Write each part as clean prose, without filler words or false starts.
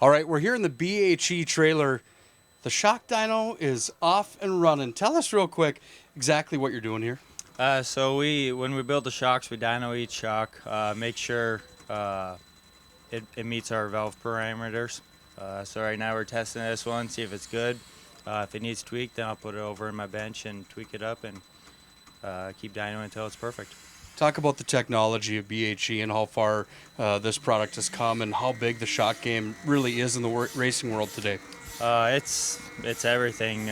All right, we're here in the BHE trailer. The shock dyno is off and running. Tell us real quick exactly what you're doing here. When we build the shocks, we dyno each shock, make sure it meets our valve parameters. So right now we're testing this one, see if it's good. If it needs tweaked, then I'll put it over in my bench and tweak it up and keep dynoing until it's perfect. Talk about the technology of BHE and how far this product has come and how big the shock game really is in the racing world today. It's everything.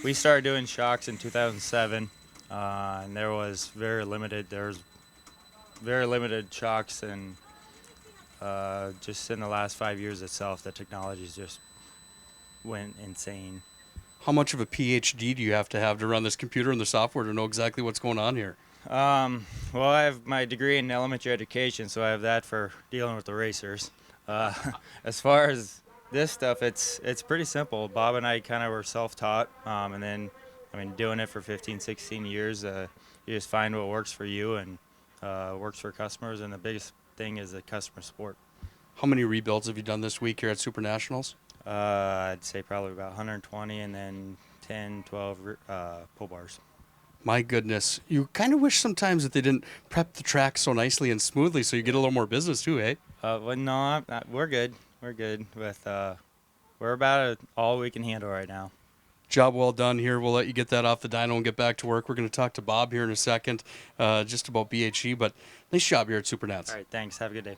We started doing shocks in 2007, and there was very limited. There's very limited shocks, and just in the last 5 years itself, the technology's just went insane. How much of a PhD do you have to run this computer and the software to know exactly what's going on here? Well, I have my degree in elementary education, so I have that for dealing with the racers. As far as this stuff, it's pretty simple. Bob and I kind of were self-taught, and then, doing it for 15, 16 years, you just find what works for you and works for customers, and the biggest thing is the customer support. How many rebuilds have you done this week here at Super Nationals? I'd say probably about 120 and then 10, 12 pull bars. My goodness. You kind of wish sometimes that they didn't prep the track so nicely and smoothly so you get a little more business too, eh? Well, no, we're good. We're good with, we're about all we can handle right now. Job well done here. We'll let you get that off the dyno and get back to work. We're going to talk to Bob here in a second just about BHE, but nice job here at Super Nats. All right, thanks. Have a good day.